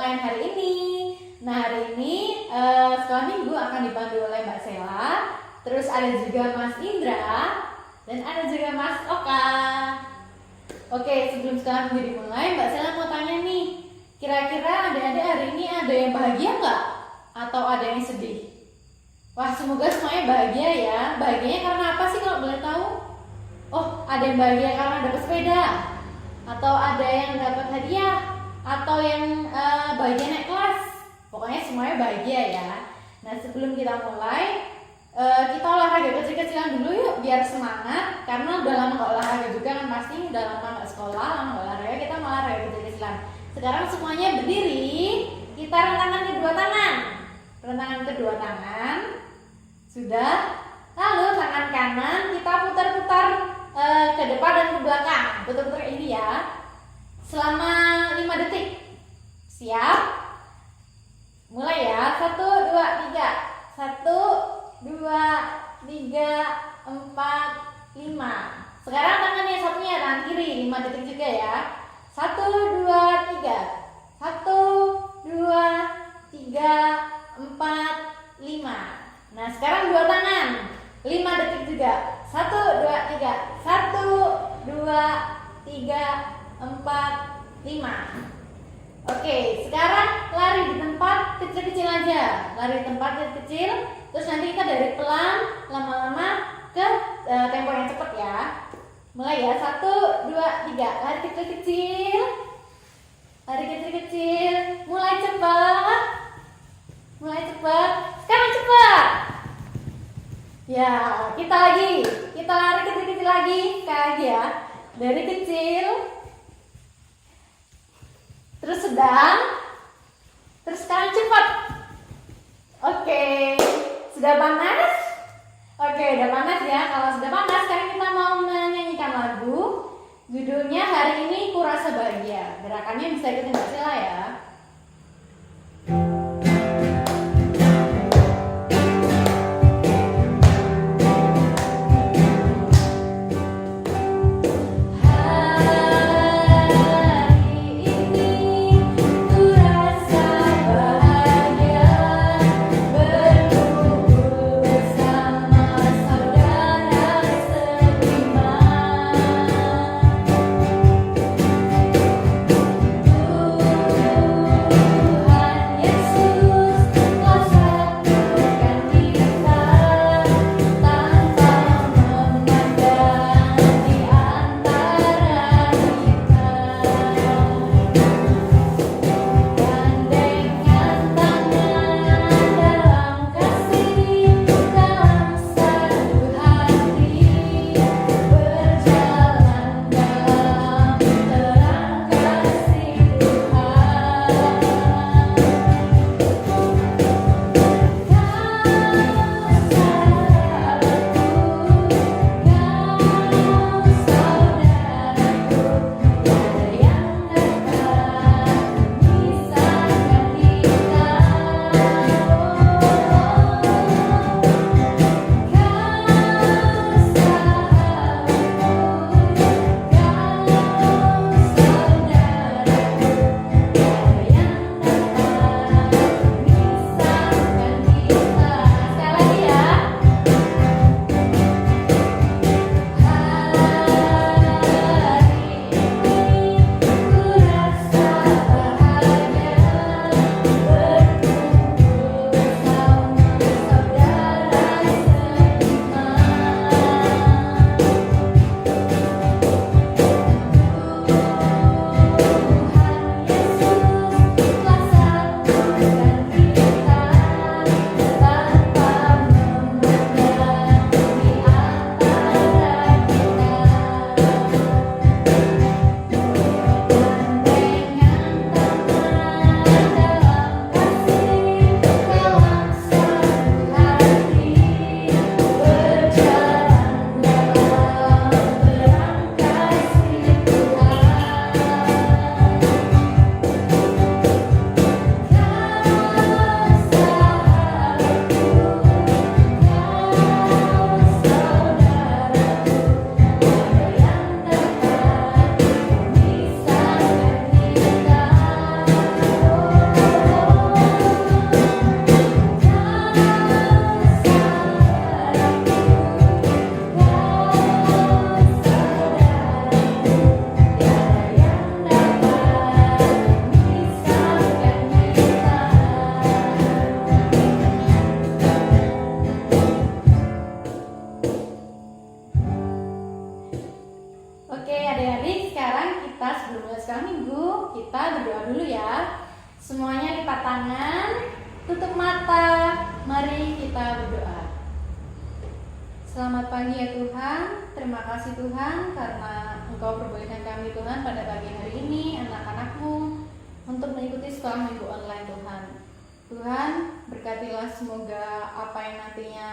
online hari ini. Nah, hari ini sekolah minggu akan dipandu oleh Mbak Sela. Terus ada juga Mas Indra dan ada juga Mas Oka. Oke, sebelum sekolah minggu dimulai, Mbak Sela mau tanya nih, kira-kira adik-adik hari ini ada yang bahagia nggak? Atau ada yang sedih? Wah, semoga semuanya bahagia ya. Bahagianya karena apa sih kalau boleh tahu? Oh, ada yang bahagia karena dapat sepeda, atau ada yang dapat hadiah, atau yang bahagia naik kelas. Pokoknya semuanya bahagia ya. Nah, sebelum kita mulai, kita olahraga kecil-kecilan dulu yuk biar semangat. Karena udah lama nggak olahraga juga kan, pasti udah lama nggak sekolah, lama nggak olahraga, kita mau olahraga kecil-kecilan. Sekarang semuanya berdiri, kita rentangkan kedua tangan. Rentangkan kedua tangan. Sudah. Lalu tangan kanan kita putar-putar ke depan dan ke belakang. Putar-putar ini ya. Selama 5 detik. Siap? Mulai ya. 1, 2, 3. 1, 2, 3, 4, 5. Sekarang tangannya satunya tangan kiri, 5 detik juga ya. 1, 2, 3. 1, 2, 3, 4, 5. Nah, sekarang dua tangan, 5 detik juga. 1, 2, 3. 1, 2, 3, 4, 5. Oke, sekarang lari di tempat kecil-kecil aja. Lari di tempat kecil, terus nanti kita dari pelan, lama-lama ke tempo yang cepat ya. Mulai ya, 1, 2, 3. Lari kecil-kecil. Lari kecil-kecil. Mulai cepat. Mulai cepat. Sekarang cepat. Ya, kita lagi. Kita lari kecil-kecil lagi. Sekali lagi ya. Dari kecil. Terus sedang. Terus sekarang cepat. Oke. Sudah panas? Oke, udah panas ya. Kalau sudah panas, sekarang kita mau menyanyikan lagu. Judulnya Hari Ini Kurasa Bahagia. Gerakannya bisa ikutin Mbak Sela ya. angkat tangan, tutup mata, mari kita berdoa. Selamat pagi ya Tuhan, terima kasih Tuhan karena Engkau perbolehkan kami Tuhan pada pagi hari ini, anak-anak-Mu, untuk mengikuti sekolah minggu online Tuhan. Tuhan, berkatilah semoga apa yang nantinya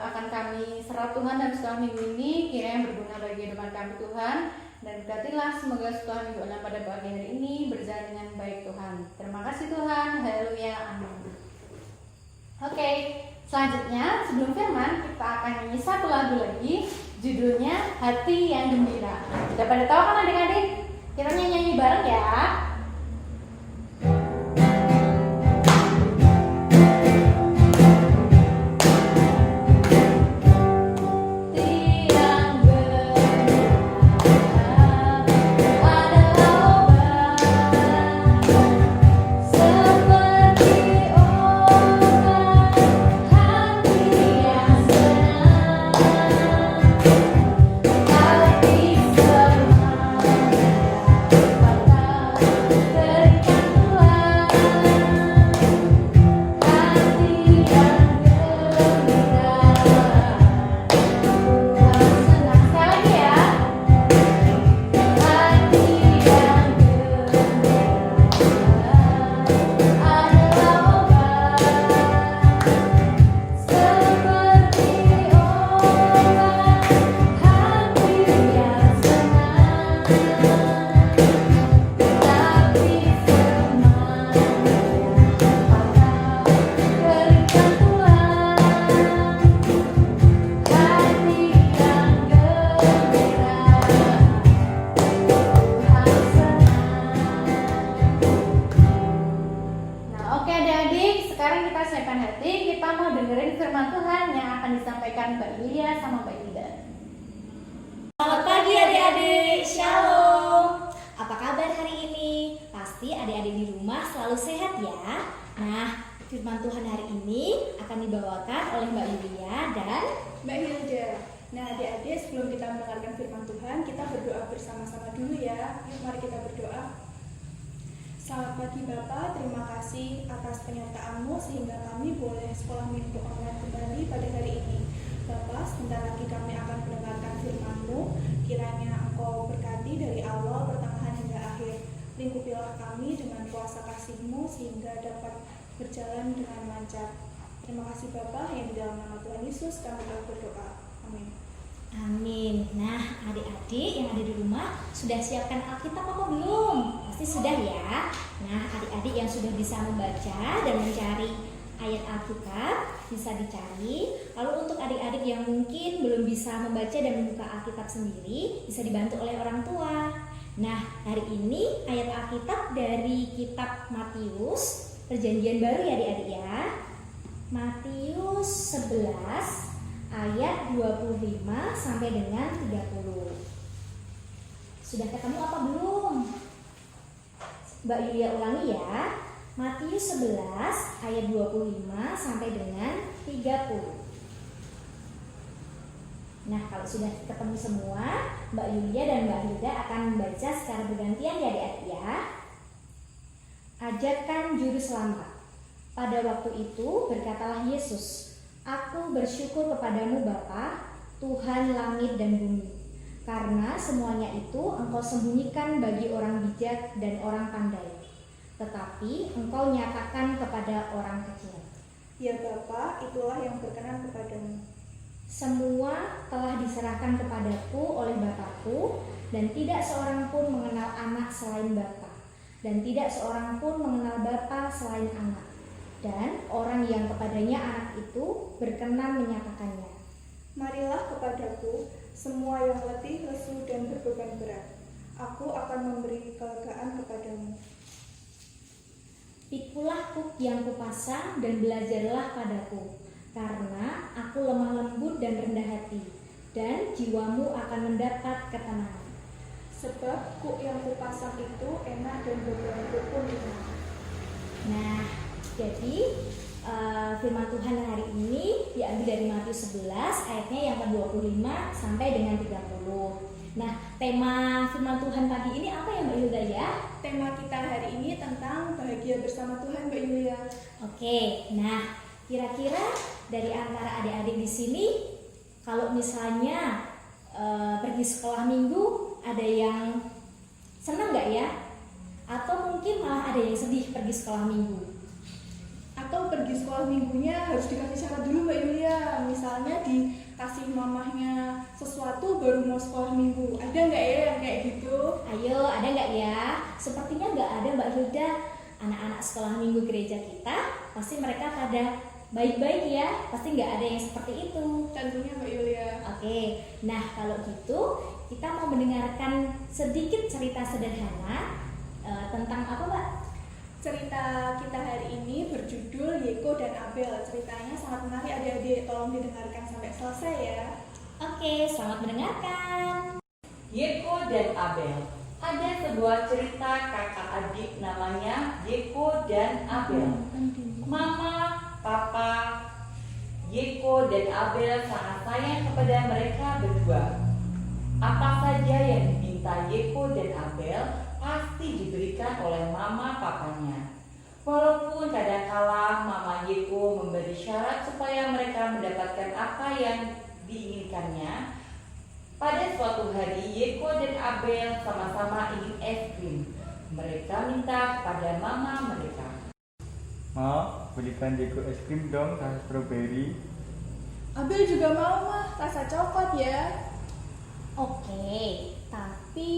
akan kami serap Tuhan dalam sekolah minggu ini kiranya berguna bagi kehidupan kami Tuhan. Dan berkatilah semoga sekolah minggu online pada pagi hari ini berjalan dengan baik Tuhan. Terima kasih Tuhan, haleluya, amin. Oke, selanjutnya sebelum firman kita akan nyanyi satu lagu lagi, judulnya Hati yang Gembira. Sudah pada tahu kan adik-adik? Kita nyanyi bareng ya. Firman Tuhan hari ini akan dibawakan oleh Mbak Yulia dan Mbak Hilda. Nah adik-adik, sebelum kita mendengarkan firman Tuhan, kita berdoa bersama-sama dulu ya. Yuk mari kita berdoa. Selamat pagi Bapak, terima kasih atas penyertaan-Mu sehingga kami boleh sekolah minggu online kembali pada hari ini. Bapak, sebentar lagi kami akan mendengarkan firman-Mu. Kiranya Engkau berkati dari awal, pertengahan hingga akhir. Lingkupilah kami dengan kuasa kasih-Mu sehingga dapat berjalan dengan lancar. Terima kasih Bapak, yang di dalam nama Tuhan Yesus kami telah berdoa. Amin. Amin. Nah, adik-adik yang ada di rumah sudah siapkan Alkitab apa belum? Pasti sudah ya. Nah, adik-adik yang sudah bisa membaca dan mencari ayat Alkitab bisa dicari. Lalu untuk adik-adik yang mungkin belum bisa membaca dan membuka Alkitab sendiri, bisa dibantu oleh orang tua. Nah, hari ini ayat Alkitab dari kitab Matius Perjanjian Baru ya adik-adik ya. Matius 11 ayat 25 sampai dengan 30. Sudah ketemu apa belum? Mbak Yulia ulangi ya. Matius 11 ayat 25 sampai dengan 30. Nah, kalau sudah ketemu semua, Mbak Yulia dan Mbak Hilda akan membaca secara bergantian ya adik-adik ya. Ajakan juru selamat. Pada waktu itu berkatalah Yesus, Aku bersyukur kepadamu Bapa, Tuhan langit dan bumi, karena semuanya itu Engkau sembunyikan bagi orang bijak dan orang pandai, tetapi Engkau nyatakan kepada orang kecil. Ya Bapa, itulah yang berkenan kepadamu. Semua telah diserahkan kepadaku oleh Bapakku, dan tidak seorang pun mengenal anak selain Bapa, dan tidak seorang pun mengenal Bapa selain anak, dan orang yang kepadanya anak itu berkenan menyatakannya. Marilah kepadaku, semua yang letih, lesu, dan berbeban berat. Aku akan memberi kelegaan kepadamu. Pikulah kuk yang kupasang dan belajarlah padaku, karena aku lemah lembut dan rendah hati, dan jiwamu akan mendapat ketenangan. Sebab kuk yang kupasang itu enak dan bebanku pun ringan. Nah, jadi firman Tuhan hari ini diambil dari Matius 11 ayatnya yang ke-25 sampai dengan 30. Nah, tema firman Tuhan pagi ini apa ya Mbak Hilda ya? Tema kita hari ini tentang bahagia bersama Tuhan, Mbak Yulia. Oke, nah kira-kira dari antara adik-adik di sini, kalau misalnya pergi sekolah minggu, ada yang senang nggak ya? Atau mungkin malah ada yang sedih pergi sekolah minggu? Atau pergi sekolah minggunya harus dikasih syarat dulu, Mbak Yulia. Misalnya dikasih mamahnya sesuatu baru mau sekolah minggu. Ada nggak ya yang kayak gitu? Ayo, ada nggak ya? Sepertinya nggak ada Mbak Hilda. Anak-anak sekolah minggu gereja kita, pasti mereka pada baik-baik ya. Pasti nggak ada yang seperti itu. Tentunya, Mbak Yulia. Oke, nah kalau gitu kita mau mendengarkan sedikit cerita sederhana tentang apa Mbak? Cerita kita hari ini berjudul Yeko dan Abel. Ceritanya sangat menarik adik-adik, tolong didengarkan sampai selesai ya. Oke, selamat mendengarkan. Yeko dan Abel. Ada sebuah cerita kakak adik namanya Yeko dan Abel. Mama, papa, Yeko dan Abel sangat sayang kepada mereka berdua. Apa saja yang diminta Yeko dan Abel pasti diberikan oleh mama papanya. Walaupun kadangkala mama Yeko memberi syarat supaya mereka mendapatkan apa yang diinginkannya. Pada suatu hari Yeko dan Abel sama-sama ingin es krim. Mereka minta kepada mama mereka. Ma, belikan Yeko es krim dong, rasa stroberi. Abel juga mau mah, rasa coklat ya. Oke, tapi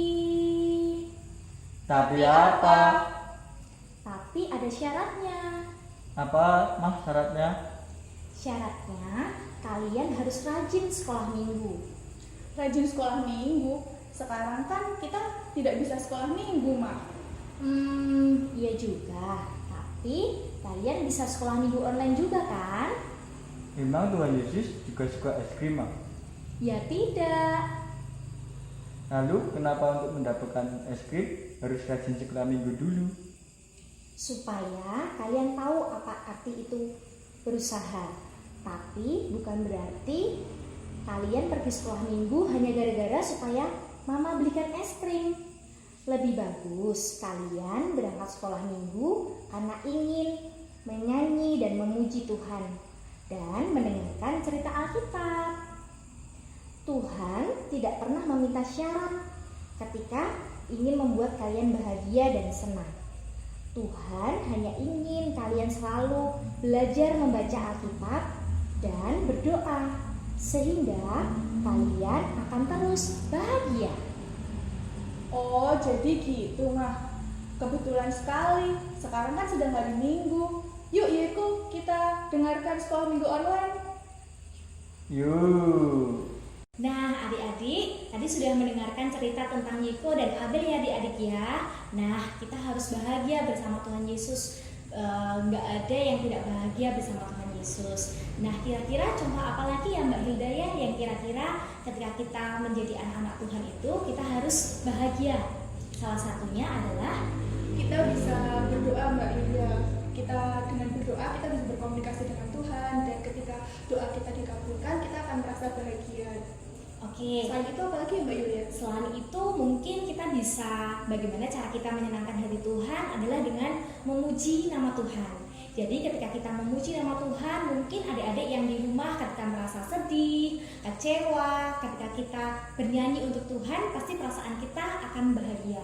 Apa? ada syaratnya. Apa, Mah, syaratnya? Syaratnya kalian harus rajin sekolah minggu. Rajin sekolah minggu. Sekarang kan kita tidak bisa sekolah minggu, Mak. Iya juga. Tapi kalian bisa sekolah minggu online juga kan? Memang Tuhan Yesus juga suka es krim, Mah? Ya tidak. Lalu, kenapa untuk mendapatkan es krim harus rajin sekolah minggu dulu? Supaya kalian tahu apa arti itu berusaha. Tapi bukan berarti kalian pergi sekolah minggu hanya gara-gara supaya mama belikan es krim. Lebih bagus kalian berangkat sekolah minggu karena ingin menyanyi dan memuji Tuhan dan mendengarkan cerita Alkitab. Tuhan tidak pernah meminta syarat ketika ingin membuat kalian bahagia dan senang. Tuhan hanya ingin kalian selalu belajar membaca Alkitab dan berdoa sehingga kalian akan terus bahagia. Oh, jadi gitu, Mah. Kebetulan sekali. Sekarang kan sedang hari Minggu. Yuk, Yeko, kita dengarkan sekolah minggu online. Yuk. Nah, adik-adik, tadi sudah mendengarkan cerita tentang Yeko dan Abel ya adik-adik ya. Nah, kita harus bahagia bersama Tuhan Yesus. Nggak ada yang tidak bahagia bersama Tuhan Yesus. Nah, kira-kira contoh apa lagi ya Mbak Hilda ya yang kira-kira ketika kita menjadi anak-anak Tuhan itu kita harus bahagia. Salah satunya adalah Kita bisa berdoa, Mbak Yulia. Kita dengan berdoa kita bisa berkomunikasi dengan Tuhan, dan ketika doa kita dikabulkan kita akan merasa bahagia. oke. Selain itu apa lagi ya, Mbak Yulia? Selain itu mungkin kita bisa bagaimana cara kita menyenangkan hati Tuhan adalah dengan memuji nama Tuhan. Jadi ketika kita memuji nama Tuhan, mungkin adik-adik yang di rumah ketika merasa sedih, kecewa, ketika kita bernyanyi untuk Tuhan, pasti perasaan kita akan bahagia.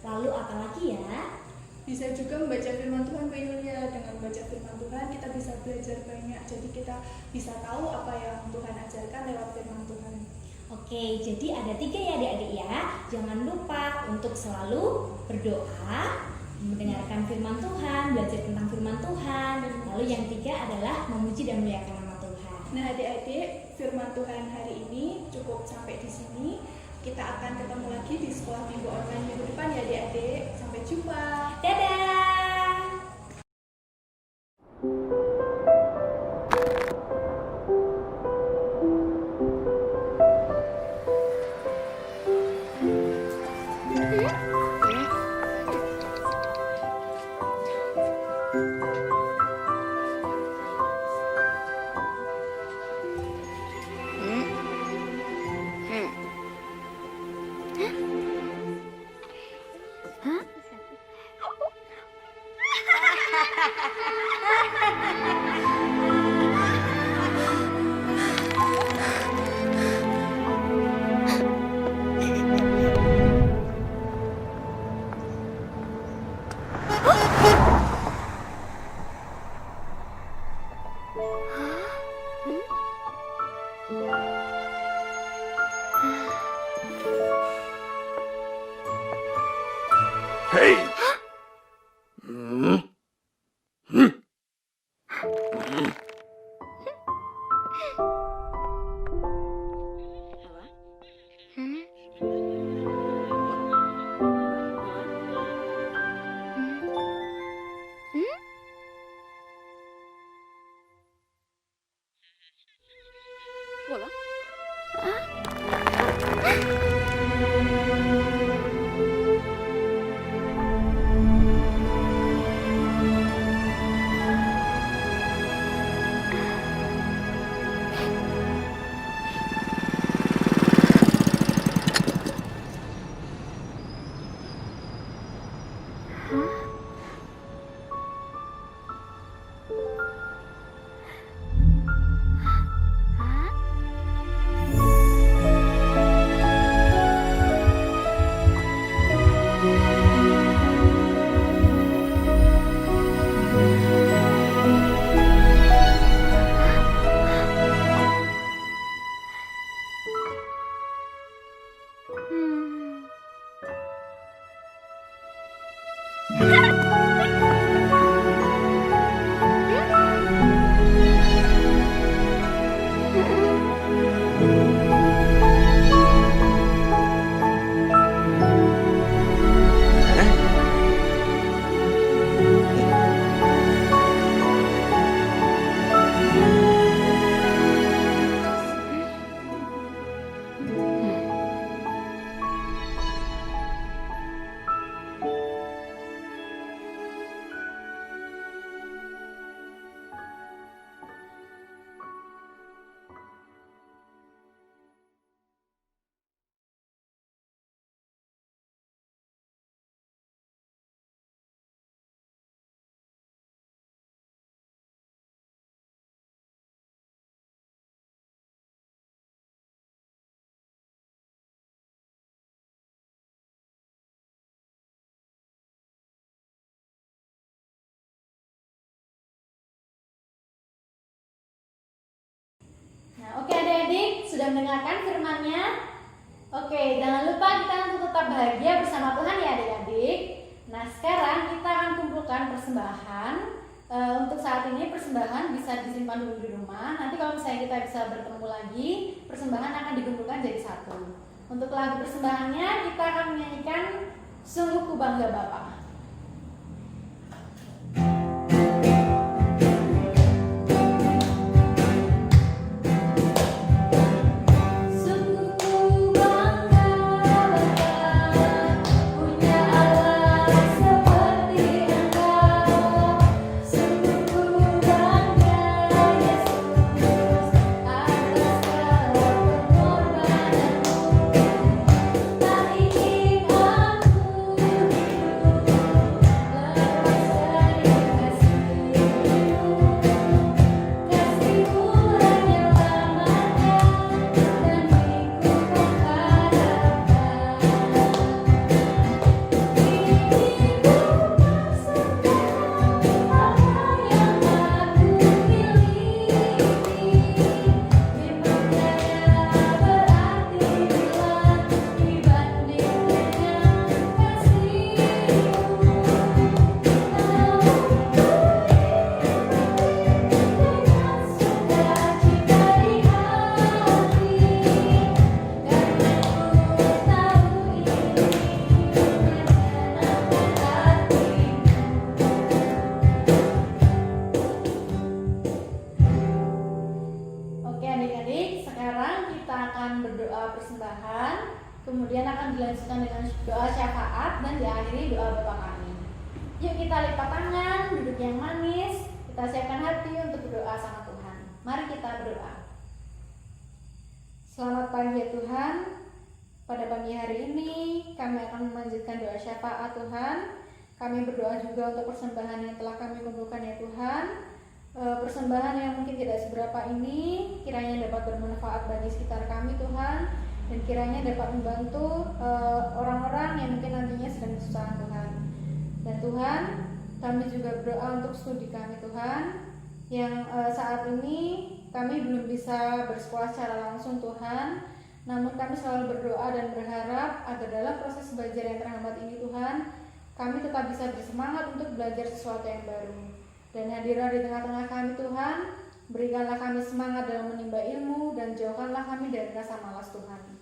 Lalu apalagi ya? Bisa juga membaca firman Tuhan, Mbak Yulia. Dengan membaca firman Tuhan kita bisa belajar banyak. Jadi kita bisa tahu apa yang Tuhan ajarkan lewat firman Tuhan. Oke, jadi ada 3 ya adik-adik ya. Jangan lupa untuk selalu berdoa, mendengarkan firman Tuhan, belajar tentang firman Tuhan. Lalu yang 3 adalah memuji dan memuliakan nama Tuhan. Nah, adik-adik, firman Tuhan hari ini cukup sampai di sini. Kita akan ketemu lagi di sekolah minggu online minggu depan ya adik-adik. Sampai jumpa. Dadah! Nah, oke adik-adik, sudah mendengarkan firman-Nya? Oke, jangan lupa kita untuk tetap bahagia bersama Tuhan ya adik-adik. Nah, sekarang kita akan kumpulkan persembahan. Untuk saat ini persembahan bisa disimpan dulu di rumah. Nanti kalau misalnya kita bisa bertemu lagi, persembahan akan dikumpulkan jadi satu. Untuk lagu persembahannya kita akan menyanyikan Sungguh Ku Bangga Bapa. Kemudian akan dilanjutkan dengan doa syafaat dan diakhiri doa Bapa Kami. Yuk kita lipat tangan, duduk yang manis, kita siapkan hati untuk berdoa sama Tuhan. Mari kita berdoa. Selamat pagi ya Tuhan. Pada pagi hari ini kami akan melanjutkan doa syafaat Tuhan. Kami berdoa juga untuk persembahan yang telah kami kumpulkan persembahan yang mungkin tidak seberapa ini kiranya dapat bermanfaat bagi sekitar kami Tuhan, dan kiranya dapat membantu orang-orang yang mungkin nantinya sedang kesusahan Tuhan. Dan Tuhan, kami juga berdoa untuk studi kami Tuhan, yang saat ini kami belum bisa bersekolah secara langsung Tuhan, namun kami selalu berdoa dan berharap agar dalam proses belajar yang terhambat ini Tuhan, kami tetap bisa bersemangat untuk belajar sesuatu yang baru. Dan hadirlah di tengah-tengah kami Tuhan, berikanlah kami semangat dalam menimba ilmu, dan jauhkanlah kami dari rasa malas Tuhan.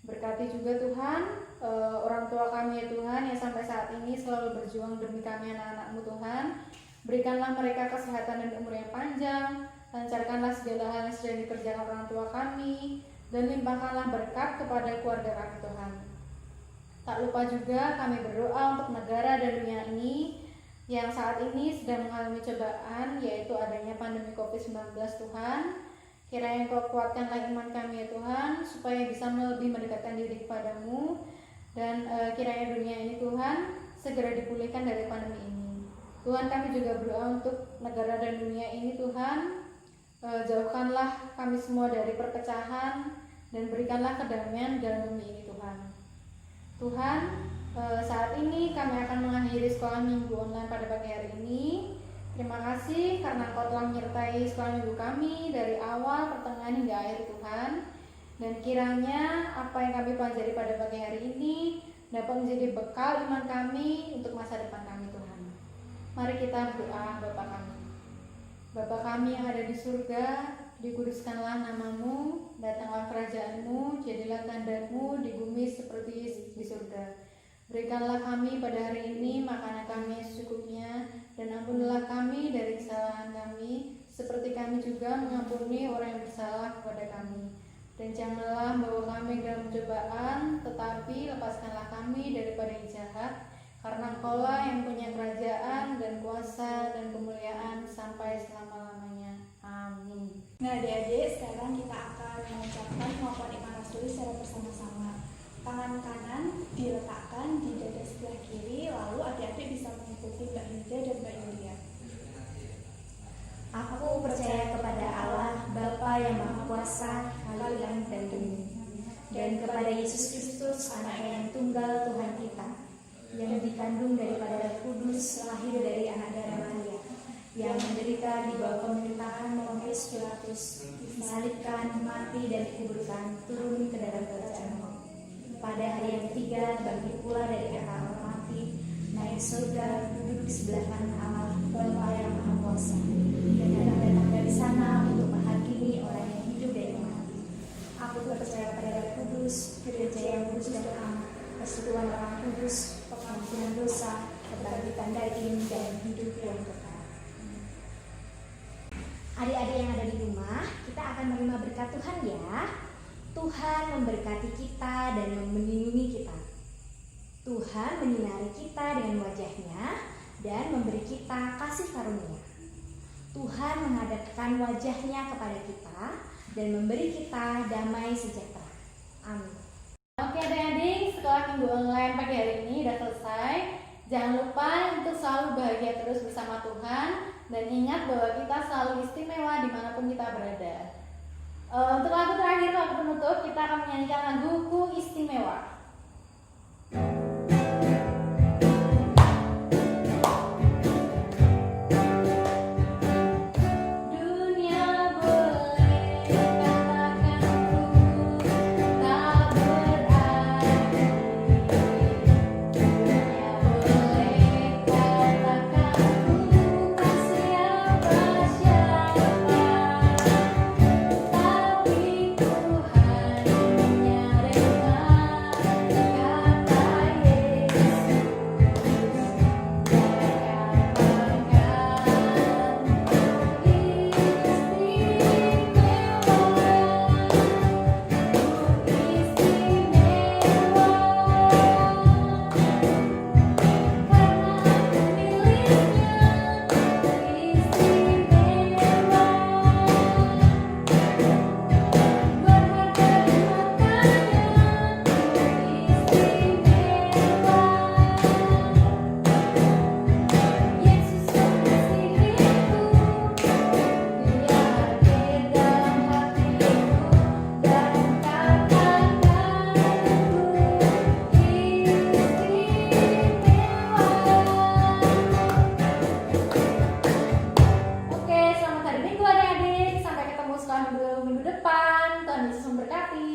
Berkati juga Tuhan orang tua kami ya Tuhan, yang sampai saat ini selalu berjuang demi kami anak-anak-Mu Tuhan. Berikanlah mereka kesehatan dan umur yang panjang, lancarkanlah segala hal yang sedang dikerjakan orang tua kami, dan limpahkanlah berkat kepada keluarga kami Tuhan. Tak lupa juga kami berdoa untuk negara dan dunia ini yang saat ini sedang mengalami cobaan, yaitu adanya pandemi COVID-19 Tuhan. Kiranya Engkau kuatkanlah iman kami ya Tuhan, supaya bisa lebih mendekatkan diri kepadamu, dan kiranya dunia ini Tuhan segera dipulihkan dari pandemi ini. Tuhan, kami juga berdoa untuk negara dan dunia ini Tuhan, jauhkanlah kami semua dari perpecahan, dan berikanlah kedamaian dalam bumi ini Tuhan. Tuhan, saat ini kami akan mengakhiri sekolah minggu online pada pagi hari ini. Terima kasih karena Engkau telah menyertai sekolah minggu kami dari awal, pertengahan hingga akhir Tuhan. Dan kiranya apa yang kami pelajari pada pagi hari ini dapat menjadi bekal iman kami untuk masa depan kami Tuhan. Mari kita berdoa. Bapa kami. Bapa kami yang ada di surga, dikuduskanlah nama-Mu, datanglah kerajaan-Mu, jadilah kehendak-Mu di bumi seperti di surga. Berikanlah kami pada hari ini makanan kami yang secukupnya, dan ampunilah kami dari kesalahan kami, seperti kami juga mengampuni orang yang bersalah kepada kami. Dan janganlah bawa kami dalam cobaan, tetapi lepaskanlah kami daripada yang jahat, karena Engkau-lah yang punya kerajaan dan kuasa dan kemuliaan sampai selama-lamanya. Amin. Nah adik-adik, sekarang kita akan mengucapkan pengakuan iman rasuli secara bersama-sama. Tangan kanan diletakkan di dada sebelah kiri, lalu adik-adik bisa mengikuti Mbak Hilda dan Mbak Yulia. Aku percaya kepada Allah, Bapa yang Maha Kuasa, Khalik dan bumi, dan kepada Yesus Kristus, Anak yang tunggal Tuhan kita, yang dikandung daripada Roh Kudus, lahir dari anak darah Maria, yang menderita di bawah pemerintahan Pontius Pilatus, disalibkan, mati dan dikuburkan, turun ke dalam kerajaan Allah. Pada hari yang ketiga bangkit pula dari antara orang mati, naik surga, duduk di sebelah kanan Allah, Bapa yang Maha Kuasa, dan akan datang dari sana untuk menghakimi orang yang hidup dan yang mati. Aku percaya pada Roh Kudus, gereja yang kudus dan am, persekutuan orang kudus, pengampunan dosa, kebangkitan daging, dan hidup yang kekal. Adik-adik yang ada di rumah, kita akan menerima berkat Tuhan ya. Tuhan memberkati kita dan melindungi kita. Tuhan menyinari kita dengan wajah-Nya dan memberi kita kasih karunia. Tuhan menghadapkan wajah-Nya kepada kita dan memberi kita damai sejahtera. Amin. Oke adik-adik, sekolah minggu online pagi hari ini sudah selesai. Jangan lupa untuk selalu bahagia terus bersama Tuhan, dan ingat bahwa kita selalu istimewa dimanapun kita berada. Untuk lagu terakhir, lagu penutup, kita akan menyanyikan lagu Ku Istimewa. Dunia boleh katakan ku tak berarti, dunia boleh katakan ku tak siapa-siapa, tapi Tuhan menyerahkan minggu depan. Tuhan Yesus memberkati.